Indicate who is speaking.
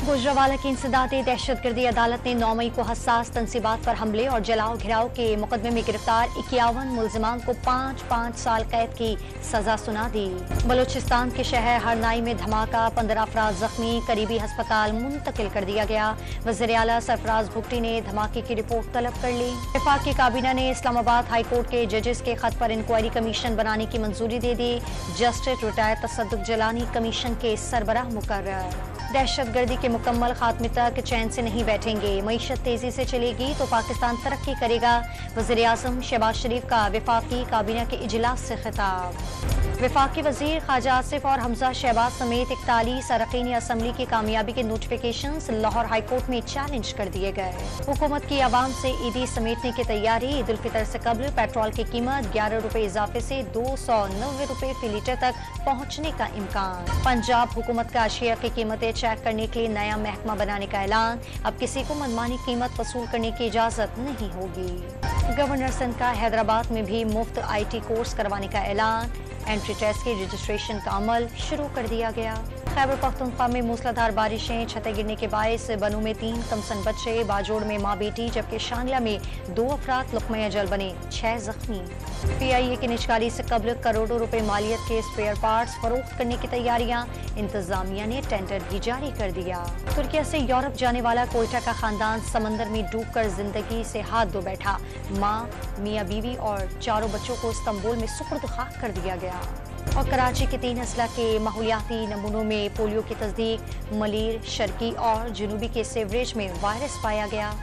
Speaker 1: गुजरावाला की इंसदादी दहशतगर्दी अदालत ने 9 मई को हसास तनसीबात पर हमले और जलाओ घिराव के मुकदमे में गिरफ्तार 51 मुलजिमान को 5-5 साल कैद की सजा सुना दी। बलूचिस्तान के शहर हरनाई में धमाका, 15 अफराद जख्मी, करीबी अस्पताल मुंतकिल कर दिया गया। वज़ीर आला सरफराज भुट्टी ने धमाके की रिपोर्ट तलब कर ली। वफाकी काबीना ने इस्लामाबाद हाई कोर्ट के जजेस के खत पर इंक्वायरी कमीशन बनाने की मंजूरी दे दी। जस्टिस रिटायर्ड तसद्दुक जलानी कमीशन के सरबराह मुकर्रर। दहशतगर्दी के मुकम्मल खात्मे तक चैन से नहीं बैठेंगे, मईशत तेजी से चलेगी तो पाकिस्तान तरक्की करेगा। वज़ीर आज़म शहबाज शरीफ का वफाकी काबीना के इजलास से खिताब। वफाकी वजीर ख्वाजा आसिफ और हमजा शहबाज समेत 41 अरकान असम्बली की कामयाबी के नोटिफिकेशंस लाहौर हाई कोर्ट में चैलेंज कर दिए गए। हुकूमत की आवाम से ईदी समेटने की तैयारी। ईद उल फितर से कबल पेट्रोल की कीमत 11 रुपए इजाफे से 290 रुपए फी लीटर तक पहुँचने का इम्कान। पंजाब हुकूमत का अशिया की कीमतें चेक करने के लिए नया महकमा बनाने का ऐलान। अब किसी को मनमानी कीमत वसूल करने की इजाजत नहीं होगी। गवर्नर सिंध का हैदराबाद में भी मुफ्त IT कोर्स करवाने का ऐलान। एंट्री टेस्ट की रजिस्ट्रेशन का अमल शुरू कर दिया गया। खैबर पख्तूनख्वा में मूसलाधार बारिशें, छतें गिरने के बायस बनू में 3 कमसन बच्चे, बाजोड़ में माँ बेटी, जबकि शांगला में 2 अफराद लुक़मा अजल बने, 6 जख्मी। PIA की निचकारी से कबल करोड़ों रुपए मालियत के स्पेयर पार्ट्स फरोख्त करने की तैयारियां। इंतजामिया ने टेंडर भी जारी कर दिया। तुर्किया से यूरोप जाने वाला कोयटा का खानदान समंदर में डूबकर जिंदगी से हाथ धो बैठा। माँ, मियाँ बीवी और 4 बच्चों को इस्तांबुल में सुपुर्द खाक कर दिया गया। और कराची के 3 अजला के माहौलियाती नमूनों में पोलियो की तस्दीक। मलीर, शर्की और जनूबी के सेवरेज में वायरस पाया गया।